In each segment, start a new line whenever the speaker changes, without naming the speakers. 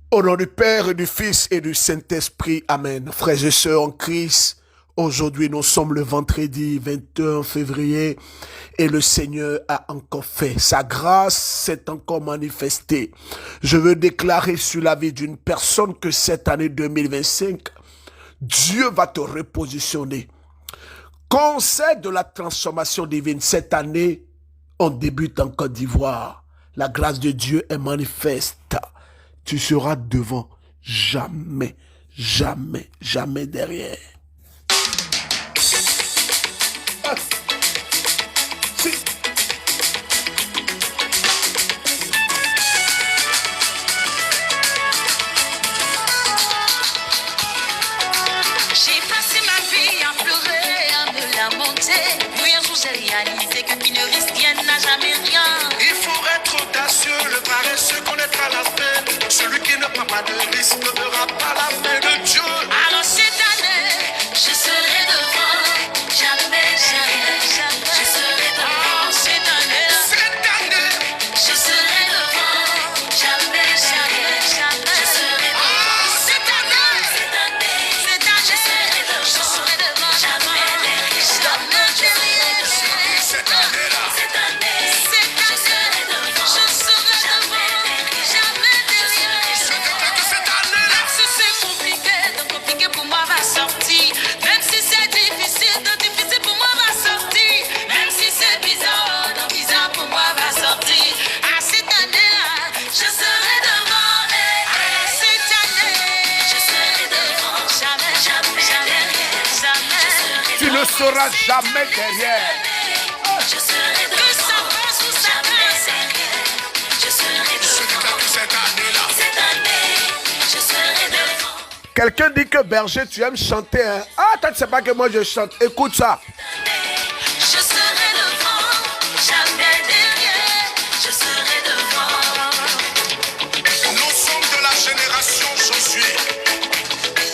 Au nom du Père, et du Fils et du Saint-Esprit, Amen. Frères et sœurs en Christ, aujourd'hui nous sommes le vendredi 21 février et le Seigneur a encore fait. Sa grâce s'est encore manifestée. Je veux déclarer sur la vie d'une personne que cette année 2025, Dieu va te repositionner. Conseil de la transformation divine, cette année, on débute en Côte d'Ivoire. La grâce de Dieu est manifeste. Tu seras devant, jamais, jamais, jamais derrière. Ah, si.
J'ai passé ma vie à pleurer, à me lamenter. Oui, un jour j'ai réalisé que qui ne risque rien n'a jamais rien.
Il faut être audacieux, le paresseux connaîtra la peine. Celui qui ne prend pas de risque ne verra pas la main de Dieu.
Alors cette année, je serai devant. Jamais, jamais, jamais. Je serai devant cette année.
Cette année,
Je serai devant. Jamais, jamais, jamais. Je serai devant cette année. Cette année, je serai devant. Jamais derrière. Jamais derrière.
cette année-là,
Cette année, je serai devant. Jamais derrière. Jamais derrière.
je déclare que cette année-là,
Même si c'est compliqué, donc compliqué pour moi va sortir. Même si c'est difficile, donc difficile pour moi va sortir. Même si c'est bizarre, donc bizarre pour moi va sortir. À cette année-là, je serai devant. Cette année, je serai devant. Jamais, jamais, jamais, jamais.
Tu ne seras jamais derrière.
Je serai devant. Que ça passe ou ça passe. Je serai
je
devant.
déclare que cette année-là,
Cette année, je serai devant.
Quelqu'un dit que berger, tu aimes chanter. Hein? Ah, toi, tu sais pas que moi je chante. Écoute ça.
Je serai devant, jamais derrière, je serai devant.
nous sommes de la génération Josué.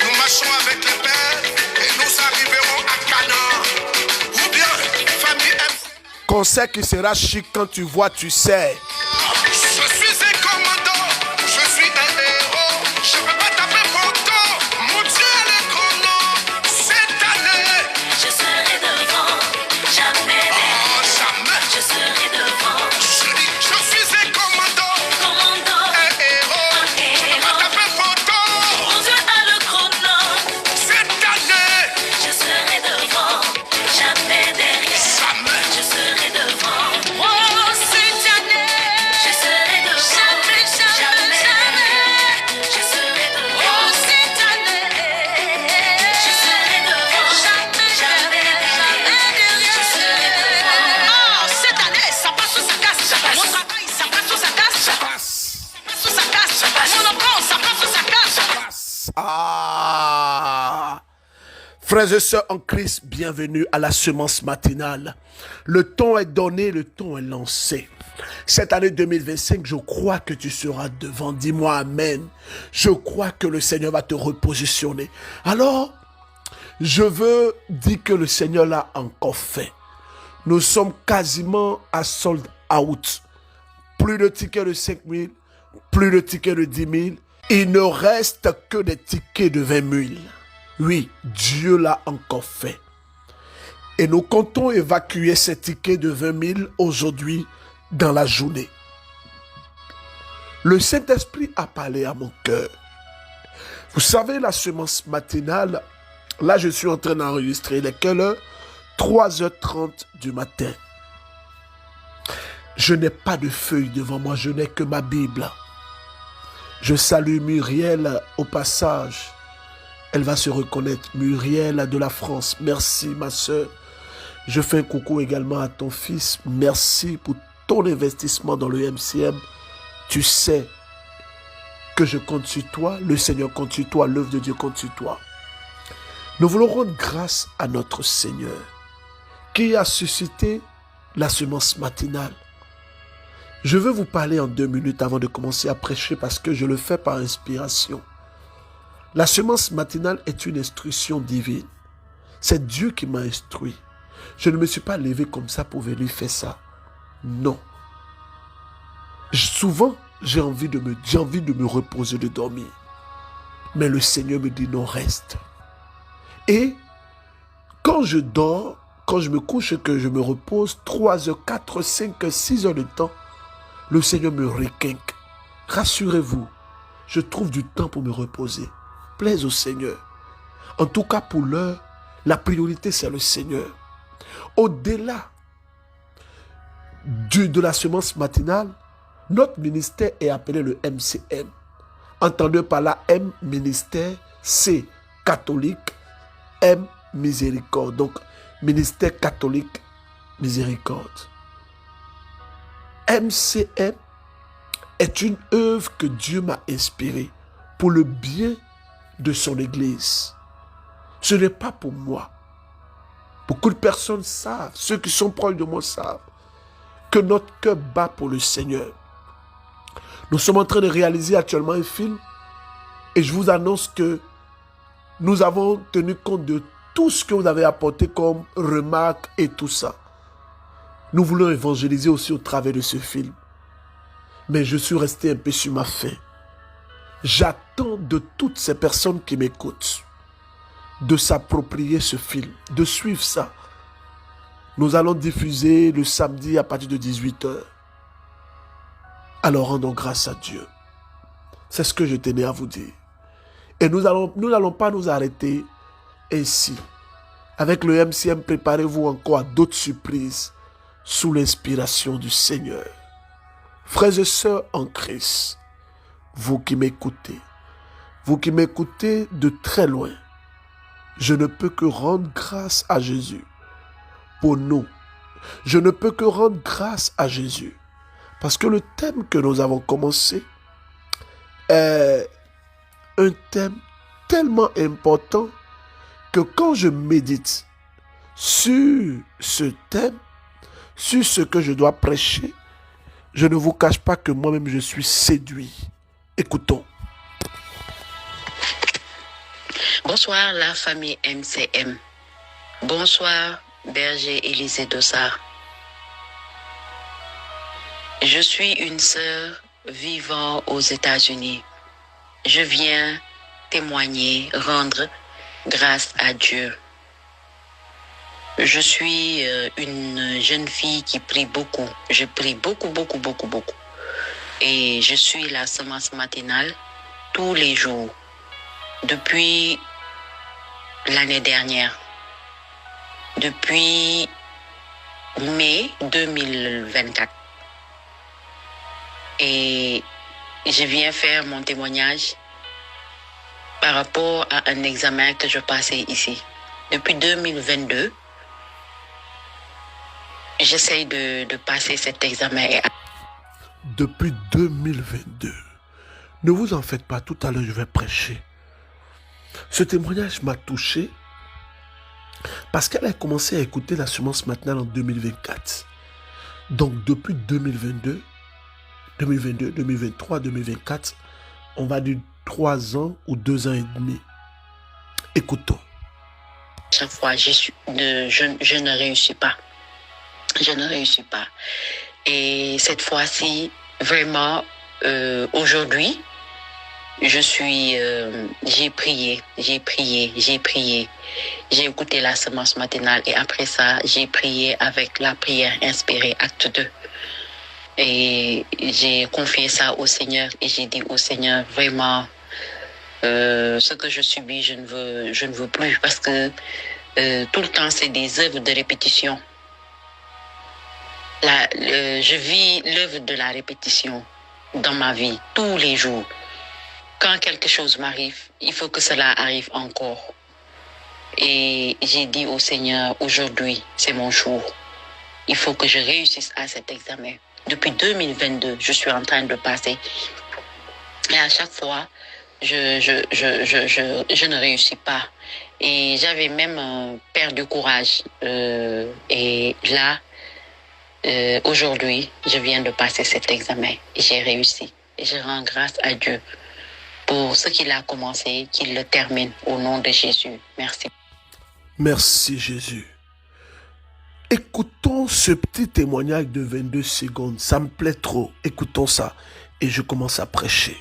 Nous marchons avec les pères et nous arriverons à Canaan. Ou bien, famille M.
Conseil qui sera chic quand tu vois, tu sais.
Je suis un commando, je suis un héros. Je ne peux pas taper photo, mon Dieu les chronos. Cette année,
Je serai devant, jamais derrière,
oh jamais.
je serai devant.
Je dis, je suis un commando,
Commando,
un héros. Je ne peux pas taper photo.
mon Dieu a le chrono.
Cette année,
Je serai devant, jamais derrière,
jamais.
je serai devant. Oh, cette année, je serai devant. Jamais, jamais, jamais, je serai devant. Oh, cette année, je serai devant. Jamais, jamais, jamais derrière, je serai devant. Oh, cette année, ça passe ou ça casse. Mon travail, ça passe ou ça casse. Ça passe ou ça casse. Mon emploi, ça passe ou ça casse.
Ah! Frères et sœurs en Christ, bienvenue à la semence matinale. Le ton est donné, le ton est lancé. Cette année 2025, je crois que tu seras devant. Dis-moi Amen. Je crois que le Seigneur va te repositionner. Alors, je veux dire que le Seigneur l'a encore fait. Nous sommes quasiment à sold out. Plus de tickets de 5 000, plus de tickets de 10 000. Il ne reste que des tickets de 20 000. Oui, Dieu l'a encore fait. Et nous comptons évacuer ces tickets de 20 000 aujourd'hui dans la journée. Le Saint-Esprit a parlé à mon cœur. Vous savez, la semence matinale, là je suis en train d'enregistrer. Il est quelle heure? 3h30 du matin. Je n'ai pas de feuille devant moi, je n'ai que ma Bible. Je salue Muriel au passage. Elle va se reconnaître. Muriel de la France. Merci ma soeur. Je fais un coucou également à ton fils. Merci pour ton investissement dans le MCM. Tu sais que je compte sur toi. Le Seigneur compte sur toi. L'œuvre de Dieu compte sur toi. Nous voulons rendre grâce à notre Seigneur qui a suscité la semence matinale. Je veux vous parler en 2 minutes avant de commencer à prêcher parce que je le fais par inspiration. La semence matinale est une instruction divine. C'est Dieu qui m'a instruit. Je ne me suis pas levé comme ça pour venir faire ça. Non. Souvent, j'ai envie de me reposer, de dormir. Mais le Seigneur me dit non, reste. Et quand je dors, quand je me couche et que je me repose, 3 heures, 4, 5, 6 heures de temps, le Seigneur me requinque. Rassurez-vous, je trouve du temps pour me reposer. Plaise au Seigneur. En tout cas, pour l'heure, la priorité, c'est le Seigneur. Au-delà de la semence matinale, notre ministère est appelé le MCM. Entendez par là, M, ministère, C, catholique, M, miséricorde. Donc, ministère catholique, miséricorde. MCM est une œuvre que Dieu m'a inspirée pour le bien de son Église. Ce n'est pas pour moi. Beaucoup de personnes savent, ceux qui sont proches de moi savent, que notre cœur bat pour le Seigneur. Nous sommes en train de réaliser actuellement un film et je vous annonce que nous avons tenu compte de tout ce que vous avez apporté comme remarques et tout ça. Nous voulons évangéliser aussi au travers de ce film. Mais je suis resté un peu sur ma faim. J'attends de toutes ces personnes qui m'écoutent de s'approprier ce film, de suivre ça. Nous allons diffuser le samedi à partir de 18h. Alors rendons grâce à Dieu. C'est ce que je tenais à vous dire. Et nous n'allons pas nous arrêter ainsi. Avec le MCM, préparez-vous encore à d'autres surprises sous l'inspiration du Seigneur. Frères et sœurs en Christ, vous qui m'écoutez de très loin, je ne peux que rendre grâce à Jésus pour nous. Je ne peux que rendre grâce à Jésus. Parce que le thème que nous avons commencé est un thème tellement important que quand je médite sur ce thème, sur ce que je dois prêcher, je ne vous cache pas que moi-même je suis séduit. Écoutons.
Bonsoir la famille MCM. Bonsoir Berger Élisée Dossard. Je suis une sœur vivant aux États-Unis. Je viens témoigner, rendre grâce à Dieu. Je suis une jeune fille qui prie beaucoup. Je prie beaucoup. Et je suis la semence matinale tous les jours depuis l'année dernière. Depuis mai 2024. Et je viens faire mon témoignage par rapport à un examen que je passais ici. Depuis 2022, j'essaye de passer cet examen.
Depuis 2022, ne vous en faites pas, tout à l'heure je vais prêcher. Ce témoignage m'a touché parce qu'elle a commencé à écouter la semence matinale en 2024. Donc depuis 2022, 2023, 2024, on va dire 3 ans ou 2 ans et demi. Écoutons.
Chaque fois, je ne réussis pas. Je ne réussis pas. Et cette fois-ci, vraiment, aujourd'hui, j'ai prié. J'ai écouté la semence matinale et après ça, j'ai prié avec la prière inspirée, acte 2. Et j'ai confié ça au Seigneur et j'ai dit au Seigneur, vraiment, ce que je subis, je ne veux plus parce que tout le temps, c'est des œuvres de répétition. Je vis l'œuvre de la répétition dans ma vie, tous les jours. Quand quelque chose m'arrive, il faut que cela arrive encore. Et j'ai dit au Seigneur, aujourd'hui, c'est mon jour. Il faut que je réussisse à cet examen. Depuis 2022, je suis en train de passer. Et à chaque fois, je ne réussis pas. Et j'avais même perdu courage. Et là, aujourd'hui, je viens de passer cet examen. Et j'ai réussi. Et je rends grâce à Dieu pour ce qu'il a commencé, qu'il le termine au nom de Jésus. Merci.
Merci Jésus. Écoutons ce petit témoignage de 22 secondes. Ça me plaît trop. Écoutons ça. et je commence à prêcher.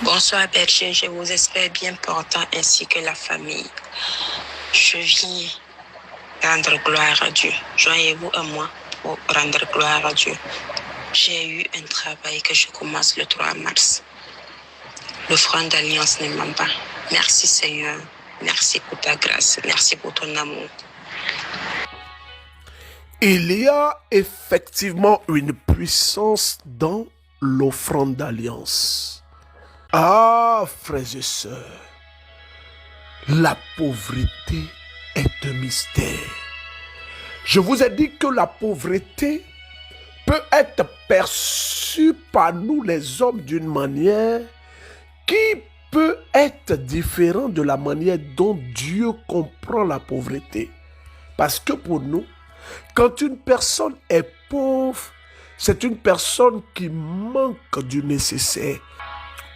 Bonsoir berger, je vous espère bien portant ainsi que la famille. Je viens rendre gloire à Dieu. Joignez-vous à moi pour rendre gloire à Dieu. J'ai eu un travail que je commence le 3 mars. Le front d'alliance ne ment pas. Merci Seigneur. Merci pour ta grâce. Merci pour ton amour.
Il y a effectivement une puissance dans l'offrande d'alliance. Ah, frères et sœurs, la pauvreté est un mystère. Je vous ai dit que la pauvreté peut être perçue par nous les hommes d'une manière qui peut être différente de la manière dont Dieu comprend la pauvreté. Parce que pour nous, quand une personne est pauvre, c'est une personne qui manque du nécessaire.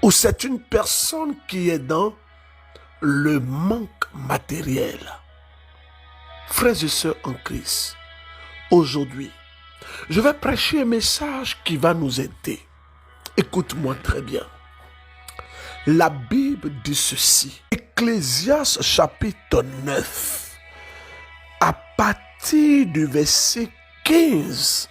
Ou c'est une personne qui est dans le manque matériel. Frères et sœurs en Christ, aujourd'hui, je vais prêcher un message qui va nous aider. Écoute-moi très bien. La Bible dit ceci. Ecclésiaste chapitre 9, à partir du verset 15.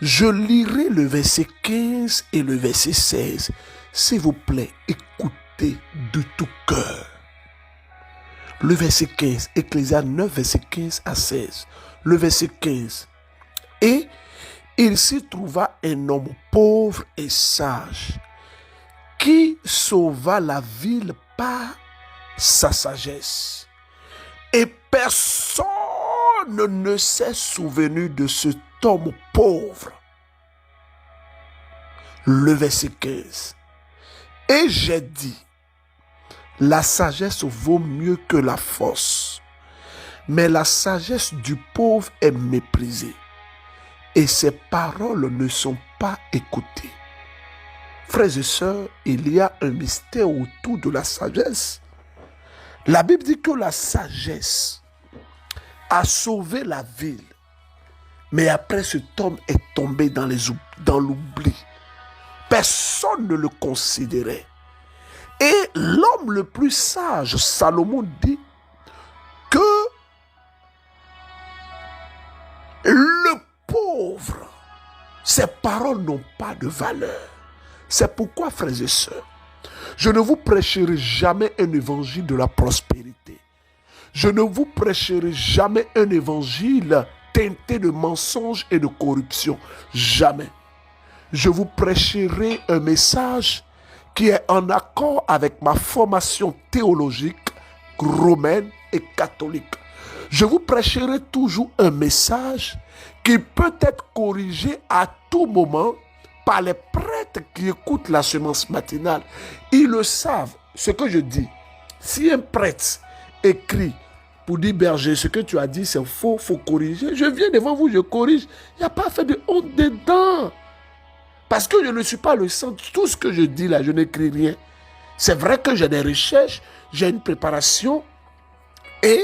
Je lirai le verset 15 et le verset 16. S'il vous plaît, écoutez de tout cœur. Le verset 15, Ecclésiaste 9, verset 15 à 16. Le verset 15. Et il s'y trouva un homme pauvre et sage qui sauva la ville par sa sagesse. Et personne ne s'est souvenu de cet homme pauvre. Le verset 15. Et j'ai dit, la sagesse vaut mieux que la force, mais la sagesse du pauvre est méprisée, et ses paroles ne sont pas écoutées. Frères et sœurs, il y a un mystère autour de la sagesse. La Bible dit que la sagesse a sauvé la ville, mais après cet homme est tombé dans l'oubli. Personne ne le considérait. Et l'homme le plus sage, Salomon, dit que le pauvre, ses paroles n'ont pas de valeur. C'est pourquoi, frères et sœurs, je ne vous prêcherai jamais un évangile de la prospérité. Je ne vous prêcherai jamais un évangile teinté de mensonges et de corruption. Jamais. Je vous prêcherai un message qui est en accord avec ma formation théologique romaine et catholique. Je vous prêcherai toujours un message qui peut être corrigé à tout moment par les prêtres qui écoutent la semence matinale. Ils le savent, ce que je dis. Si un prêtre écrit pour dire, berger, ce que tu as dit c'est faux, il faut corriger. Je viens devant vous, je corrige. Il n'y a pas fait de honte dedans. Parce que je ne suis pas le centre. Tout ce que je dis là, je n'écris rien. C'est vrai que j'ai des recherches, j'ai une préparation et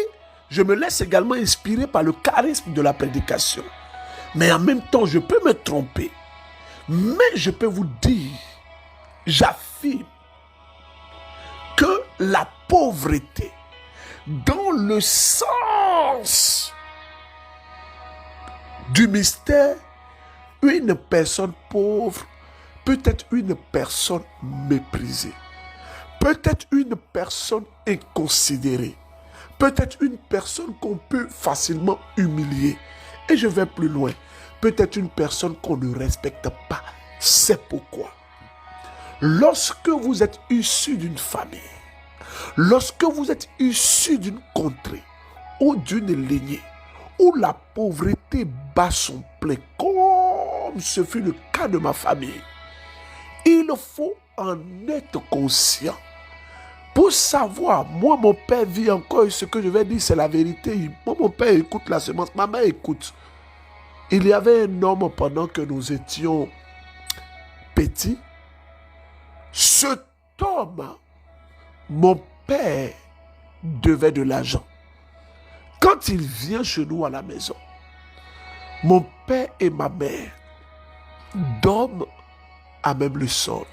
je me laisse également inspirer par le charisme de la prédication. Mais en même temps, je peux me tromper. Mais je peux vous dire, j'affirme que la pauvreté, dans le sens du mystère, une personne pauvre peut être une personne méprisée, peut être une personne inconsidérée, peut être une personne qu'on peut facilement humilier. Et je vais plus loin, peut être une personne qu'on ne respecte pas. C'est pourquoi, lorsque vous êtes issu d'une famille, lorsque vous êtes issu d'une contrée ou d'une lignée, où la pauvreté bat son plein, comme ce fut le cas de ma famille, il faut en être conscient. Pour savoir, moi mon père vit encore et ce que je vais dire c'est la vérité. Moi mon père écoute la semence, ma mère écoute. Il y avait un homme pendant que nous étions petits. Cet homme, mon père devait de l'argent. Quand il vient chez nous à la maison, mon père et ma mère dorment à même le sol.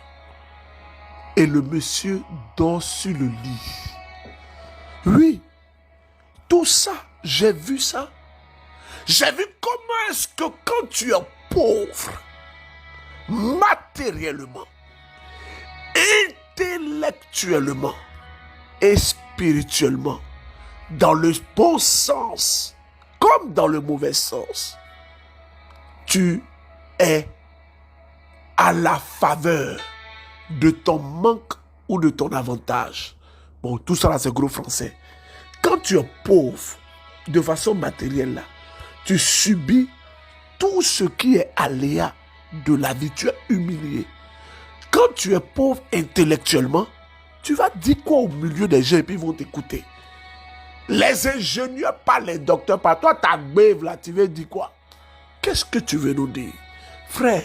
Et le monsieur dort sur le lit. Oui, tout ça, j'ai vu ça. J'ai vu comment est-ce que quand tu es pauvre, matériellement, intellectuellement et spirituellement, dans le bon sens comme dans le mauvais sens, tu es à la faveur de ton manque ou de ton avantage. Bon, tout ça là, c'est gros français. Quand tu es pauvre, de façon matérielle, là, tu subis tout ce qui est aléa de la vie. Tu es humilié. Quand tu es pauvre intellectuellement, tu vas dire quoi au milieu des gens et puis ils vont t'écouter. Les ingénieurs, pas les docteurs, pas toi, ta bève là, tu veux dire quoi? Qu'est-ce que tu veux nous dire? Frère,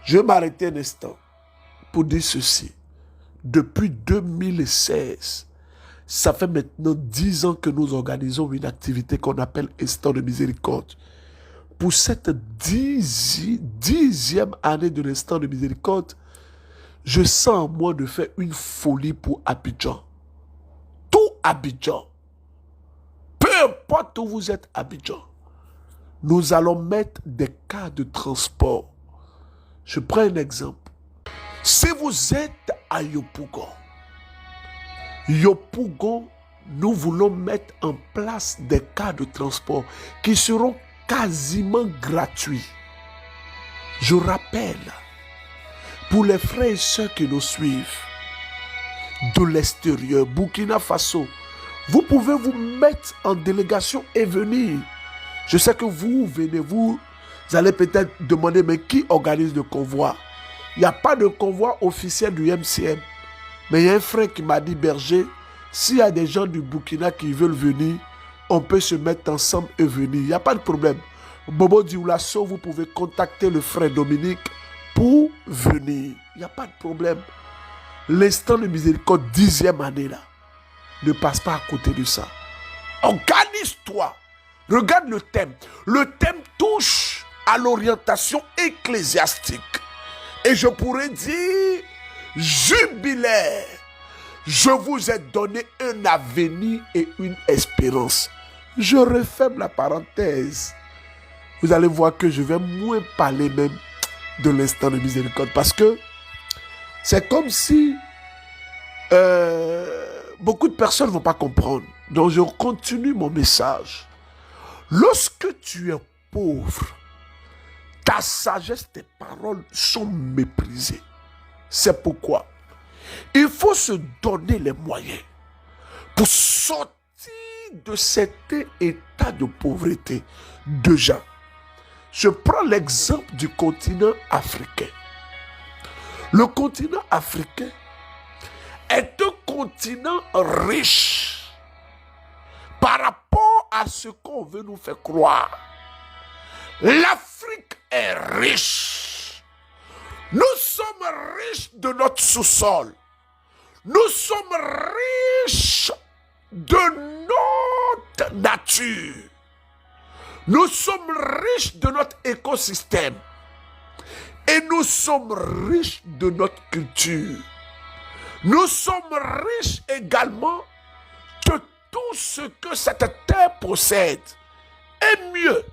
je vais m'arrêter un instant pour dire ceci. Depuis 2016, ça fait maintenant 10 ans que nous organisons une activité qu'on appelle Instant de Miséricorde. Pour cette 10e année de l'Instant de Miséricorde, je sens en moi de faire une folie pour Abidjan. Tout Abidjan. Peu importe où vous êtes, Abidjan. Nous allons mettre des cas de transport. Je prends un exemple. Si vous êtes à Yopougon, nous voulons mettre en place des cas de transport qui seront quasiment gratuits. Je rappelle, pour les frères et sœurs qui nous suivent de l'extérieur, Burkina Faso, vous pouvez vous mettre en délégation et venir. Je sais que vous venez, vous allez peut-être demander, mais qui organise le convoi? Il n'y a pas de convoi officiel du MCM. Mais il y a un frère qui m'a dit, Berger, s'il y a des gens du Burkina qui veulent venir, on peut se mettre ensemble et venir. Il n'y a pas de problème. Bobo Dioulasso, vous pouvez contacter le frère Dominique pour venir. Il n'y a pas de problème. L'instant de miséricorde, 10e année là, ne passe pas à côté de ça. Organise-toi. Regarde le thème. Le thème touche à l'orientation ecclésiastique. Et je pourrais dire, jubilaire, je vous ai donné un avenir et une espérance. Je referme la parenthèse. Vous allez voir que je vais moins parler même de l'instant de miséricorde. Parce que c'est comme si beaucoup de personnes ne vont pas comprendre. Donc je continue mon message. Lorsque tu es pauvre, ta sagesse, tes paroles sont méprisées. C'est pourquoi il faut se donner les moyens pour sortir de cet état de pauvreté de gens. Je prends l'exemple du continent africain. Le continent africain est un continent riche par rapport à ce qu'on veut nous faire croire. L'Afrique est riche. Nous sommes riches de notre sous-sol. Nous sommes riches de notre nature. Nous sommes riches de notre écosystème. Et nous sommes riches de notre culture. Nous sommes riches également de tout ce que cette terre possède. Et mieux,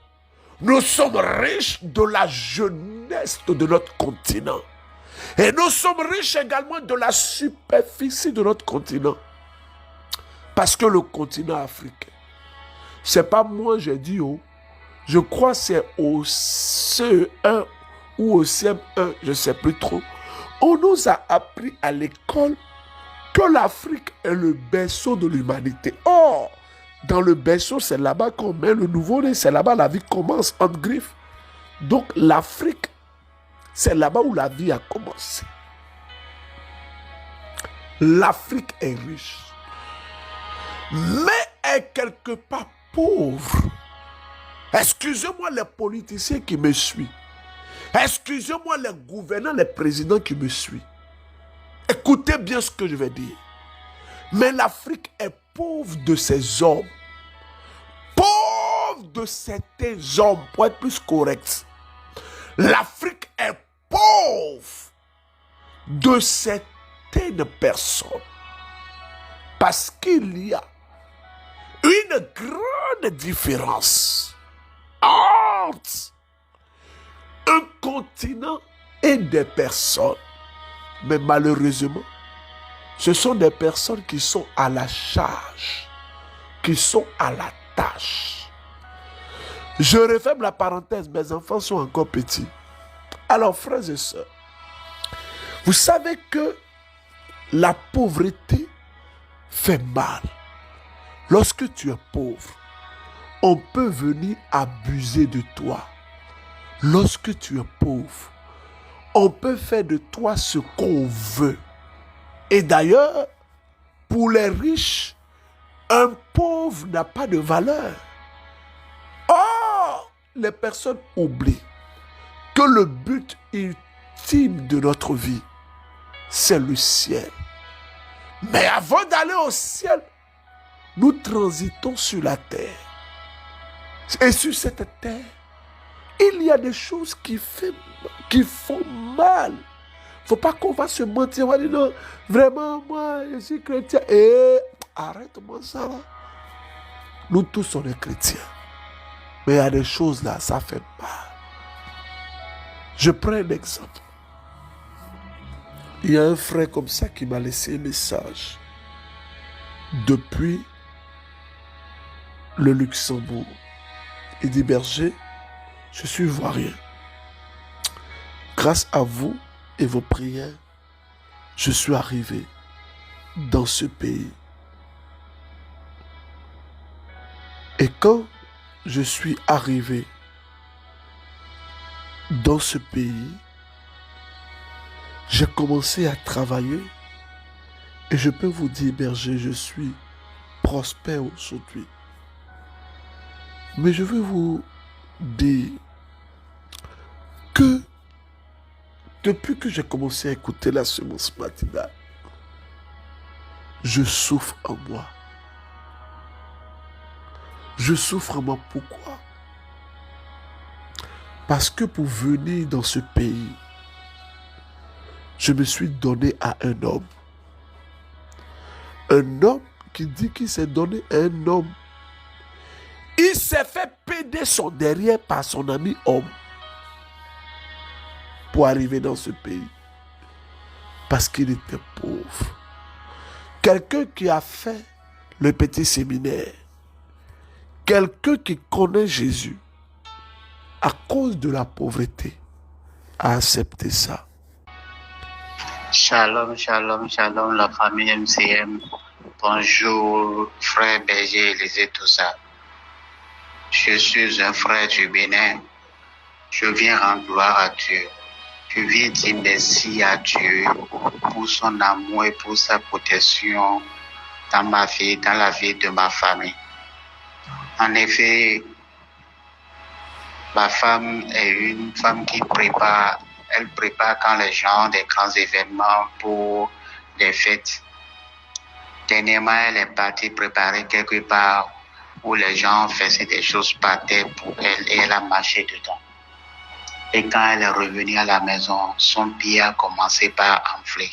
nous sommes riches de la jeunesse de notre continent. Et nous sommes riches également de la superficie de notre continent. Parce que le continent africain, c'est pas moi j'ai dit, je crois que c'est au CE1 ou au CM1, je ne sais plus trop. On nous a appris à l'école que l'Afrique est le berceau de l'humanité. Or, dans le berceau, c'est là-bas qu'on met le nouveau-né, c'est là-bas la vie commence entre griffes. Donc l'Afrique, c'est là-bas où la vie a commencé. L'Afrique est riche, mais est quelque part pauvre. Excusez-moi les politiciens qui me suivent. Excusez-moi les gouvernants, les présidents qui me suivent. Écoutez bien ce que je vais dire. Mais l'Afrique est pauvre de ses hommes. Pauvre de certains hommes, pour être plus correct. L'Afrique est pauvre pauvre de certaines personnes. Parce qu'il y a une grande différence entre un continent et des personnes. Mais malheureusement, ce sont des personnes qui sont à la charge, qui sont à la tâche. Je referme la parenthèse, mes enfants sont encore petits. Alors, frères et sœurs, vous savez que la pauvreté fait mal. Lorsque tu es pauvre, on peut venir abuser de toi. Lorsque tu es pauvre, on peut faire de toi ce qu'on veut. Et d'ailleurs, pour les riches, un pauvre n'a pas de valeur. Or, les personnes oublient que le but ultime de notre vie, c'est le ciel. Mais avant d'aller au ciel, nous transitons sur la terre. Et sur cette terre, il y a des choses qui font mal. Il ne faut pas qu'on va se mentir. On va dire non, vraiment, moi, je suis chrétien. Et arrête-moi ça là. Nous tous, on est chrétiens. Mais il y a des choses là, ça fait mal. Je prends un exemple. Il y a un frère comme ça qui m'a laissé un message depuis le Luxembourg. Il dit, berger, je suis ivoirien. Grâce à vous et vos prières, je suis arrivé dans ce pays. Et quand je suis arrivé dans ce pays, j'ai commencé à travailler et je peux vous dire, berger, je suis prospère aujourd'hui. Mais je veux vous dire que depuis que j'ai commencé à écouter la semence matinale, je souffre en moi. Je souffre en moi. Pourquoi? Parce que pour venir dans ce pays, je me suis donné à un homme. Un homme qui dit qu'il s'est donné à un homme. Il s'est fait péder son derrière par son ami homme pour arriver dans ce pays. Parce qu'il était pauvre. Quelqu'un qui a fait le petit séminaire. Quelqu'un qui connaît Jésus. À cause de la pauvreté, a accepté ça.
Shalom, shalom, shalom, la famille MCM. Bonjour, frère Berger, Élisée, tout ça. Je suis un frère du Bénin. Je viens rendre gloire à Dieu. Je viens dire merci à Dieu pour son amour et pour sa protection dans ma vie, dans la vie de ma famille. En effet, ma femme est une femme qui prépare. Elle prépare quand les gens des grands événements pour des fêtes. Dernièrement, elle est partie préparer quelque part où les gens faisaient des choses par terre pour elle et elle a marché dedans. Et quand elle est revenue à la maison, son pied a commencé par enfler.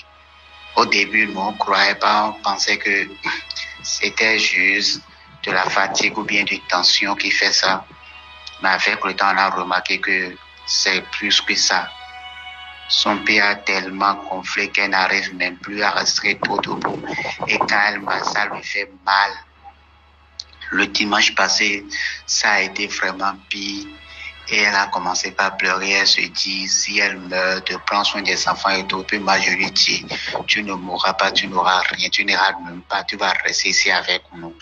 Au début, nous ne croyait pas, on pensait que c'était juste de la fatigue ou bien d'une tension qui fait ça. Mais avec le temps, on a remarqué que c'est plus que ça. Son pied a tellement gonflé qu'elle n'arrive même plus à rester trop debout. Et quand elle marche, ça lui fait mal. Le dimanche passé, ça a été vraiment pire. Et elle a commencé par pleurer. Elle se dit, si elle meurt, de prendre soin des enfants et tout. Puis moi, je lui dis, tu ne mourras pas, tu n'auras rien, tu n'iras même pas, tu vas rester ici avec nous.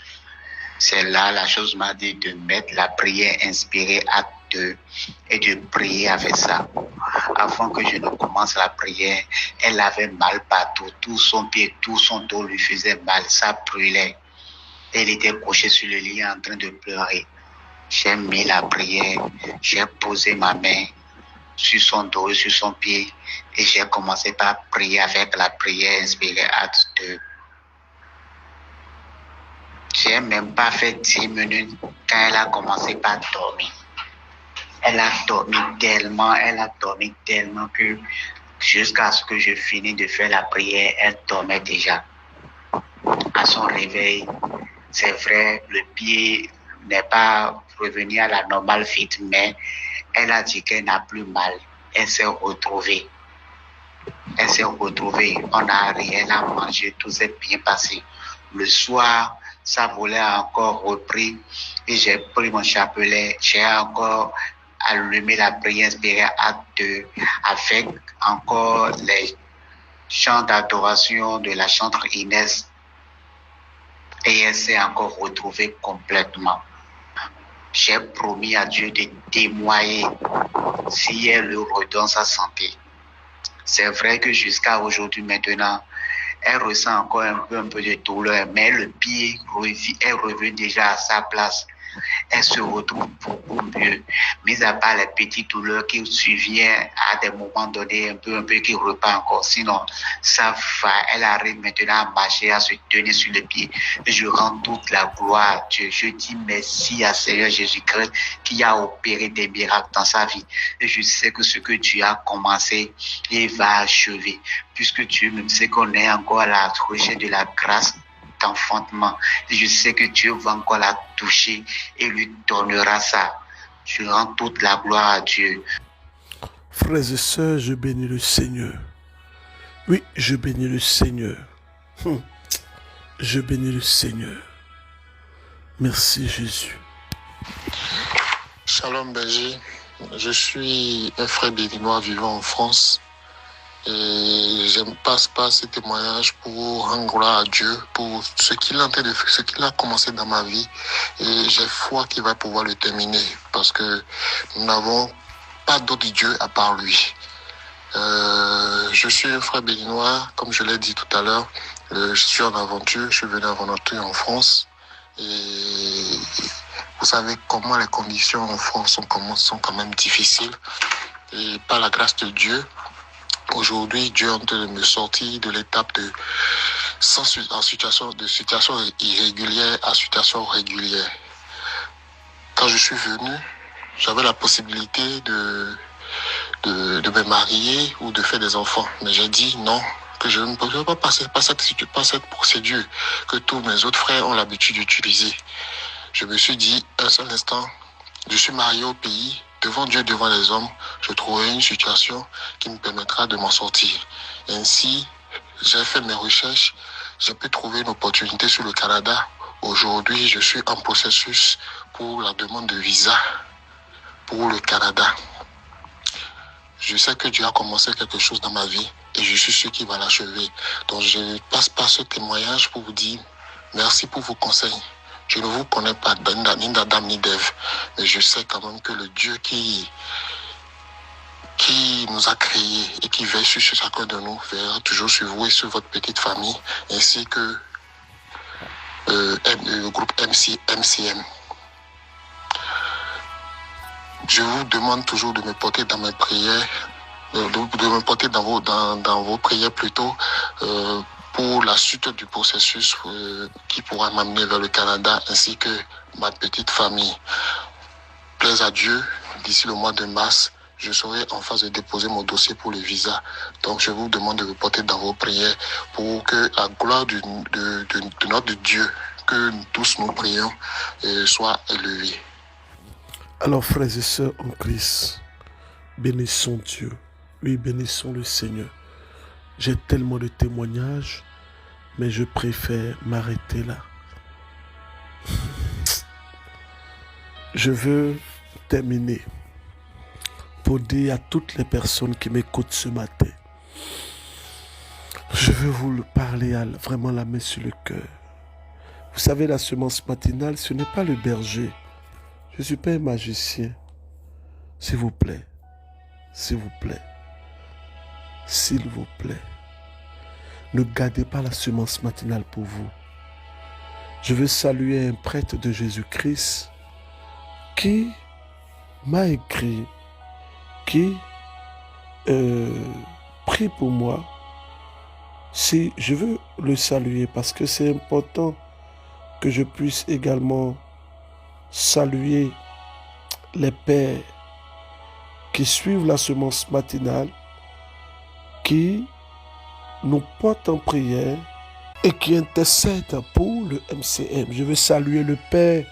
C'est là, la chose m'a dit de mettre la prière inspirée acte 2 et de prier avec ça. Avant que je ne commence la prière, elle avait mal partout. Tout son pied, tout son dos lui faisait mal. Ça brûlait. Elle était couchée sur le lit en train de pleurer. J'ai mis la prière. J'ai posé ma main sur son dos et sur son pied. Et j'ai commencé par prier avec la prière inspirée acte 2. J'ai même pas fait 10 minutes quand elle a commencé par dormir. Elle a dormi tellement que Jusqu'à ce que je finisse de faire la prière, elle dormait déjà. À son réveil, c'est vrai, le pied n'est pas revenu à la normale fit, mais elle a dit qu'elle n'a plus mal. Elle s'est retrouvée. On a rien à manger, tout s'est bien passé. Le soir, ça voulait encore repris et j'ai pris mon chapelet. J'ai encore allumé la prière inspirée à 2 avec encore les chants d'adoration de la chantre Inès. Et elle s'est encore retrouvée complètement. J'ai promis à Dieu de témoigner si elle lui redonne sa santé. C'est vrai que jusqu'à aujourd'hui maintenant, elle ressent encore un peu de douleur, mais le pied est revenu déjà à sa place. Elle se retrouve beaucoup mieux, mis à part les petites douleurs qui surviennent à des moments donnés, un peu qui repartent encore. Sinon, ça va, elle arrive maintenant à marcher, à se tenir sur le pied. Et je rends toute la gloire à Dieu. Je dis merci à Seigneur Jésus-Christ qui a opéré des miracles dans sa vie. Et je sais que ce que tu as commencé, il va achever. Puisque Dieu me sait qu'on est encore à la recherche de la grâce d'enfantement. Et je sais que Dieu va encore la toucher et lui donnera ça. Je rends toute la gloire à Dieu.
Frères et sœurs, je bénis le Seigneur. Oui, je bénis le Seigneur. Je bénis le Seigneur. Merci Jésus.
Shalom Berger, je suis un frère béninois vivant en France. Et je passe par ce témoignage pour rendre gloire à Dieu pour ce qu'il est en train de faire, ce qu'il a commencé dans ma vie. Et j'ai foi qu'il va pouvoir le terminer parce que nous n'avons pas d'autre Dieu à part lui. Je suis un frère béninois, comme je l'ai dit tout à l'heure. Je suis en aventure, je suis venu en aventure en France. Et vous savez comment les conditions en France sont quand même difficiles. Et par la grâce de Dieu, aujourd'hui, Dieu est en train de me sortir de l'étape de situation irrégulière à situation régulière. Quand je suis venu, j'avais la possibilité de me marier ou de faire des enfants. Mais j'ai dit non, que je ne peux pas passer par cette procédure que tous mes autres frères ont l'habitude d'utiliser. Je me suis dit, un seul instant, je suis marié au pays, devant Dieu, devant les hommes, je trouverai une situation qui me permettra de m'en sortir. Ainsi, j'ai fait mes recherches, j'ai pu trouver une opportunité sur le Canada. Aujourd'hui, je suis en processus pour la demande de visa pour le Canada. Je sais que Dieu a commencé quelque chose dans ma vie et je suis sûr qu'il va l'achever. Donc, je passe par ce témoignage pour vous dire merci pour vos conseils. Je ne vous connais pas, ni d'Adam ni d'Ève, mais je sais quand même que le Dieu qui nous a créés et qui veille sur chacun de nous veillera toujours sur vous et sur votre petite famille, ainsi que le groupe MCM. Je vous demande toujours de me porter dans mes prières, de me porter dans vos prières plutôt, pour la suite du processus qui pourra m'amener vers le Canada ainsi que ma petite famille. Plaise à Dieu, d'ici le mois de mars, je serai en phase de déposer mon dossier pour le visa. Donc je vous demande de vous porter dans vos prières pour que la gloire de notre Dieu, que tous nous prions, soit élevée.
Alors frères et sœurs en Christ, bénissons Dieu. Oui, bénissons le Seigneur. J'ai tellement de témoignages, mais je préfère m'arrêter là. Je veux terminer pour dire à toutes les personnes qui m'écoutent ce matin, je veux vous parler vraiment la main sur le cœur. Vous savez, la semence matinale, ce n'est pas le berger. Je ne suis pas un magicien. S'il vous plaît, s'il vous plaît, s'il vous plaît, ne gardez pas la semence matinale pour vous. Je veux saluer un prêtre de Jésus-Christ qui m'a écrit, qui prie pour moi. Si je veux le saluer parce que c'est important que je puisse également saluer les pères qui suivent la semence matinale qui nous porte en prière et qui intercède pour le MCM. Je veux saluer le Père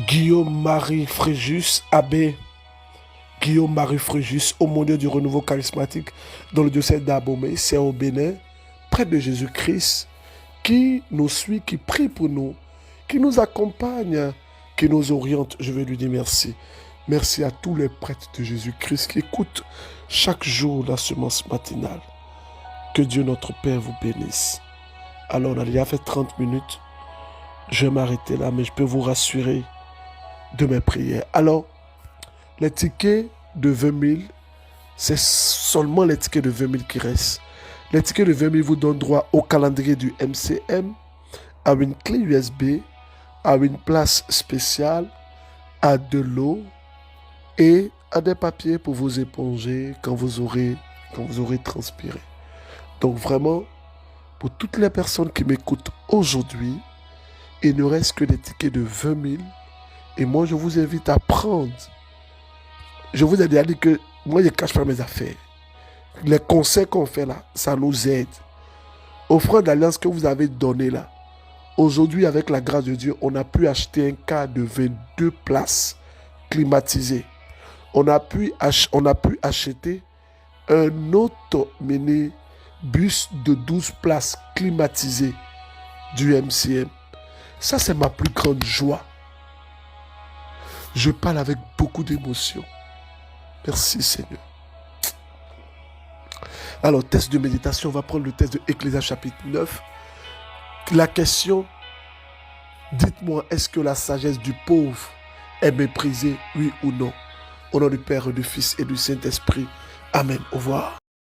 Guillaume-Marie Fréjus, abbé Guillaume-Marie Fréjus, aumônier du renouveau charismatique dans le diocèse d'Abomey, c'est au Bénin, près de Jésus-Christ, qui nous suit, qui prie pour nous, qui nous accompagne, qui nous oriente. Je veux lui dire merci. Merci à tous les prêtres de Jésus-Christ qui écoutent chaque jour la semence matinale. Que Dieu notre Père vous bénisse. Alors, on a déjà fait 30 minutes. Je vais m'arrêter là, mais je peux vous rassurer de mes prières. Alors, les tickets de 20 000, c'est seulement les tickets de 20 000 qui restent. Les tickets de 20 000 vous donnent droit au calendrier du MCM, à une clé USB, à une place spéciale, à de l'eau et à des papiers pour vous éponger quand vous aurez transpiré. Donc vraiment, pour toutes les personnes qui m'écoutent aujourd'hui, il ne reste que des tickets de 20 000. Et moi, je vous invite à prendre. Je vous ai déjà dit que moi, je ne cache pas mes affaires. Les conseils qu'on fait là, ça nous aide. Offrande d'alliance que vous avez donné là. Aujourd'hui, avec la grâce de Dieu, on a pu acheter un car de 22 places climatisées. On a pu acheter un autre minibus de 12 places climatisées du MCM. Ça, c'est ma plus grande joie. Je parle avec beaucoup d'émotion. Merci Seigneur. Alors, test de méditation, on va prendre le test de Ecclésiaste chapitre 9. La question, dites-moi, est-ce que la sagesse du pauvre est méprisée, oui ou non? Au nom du Père, du Fils et du Saint-Esprit. Amen. Au revoir.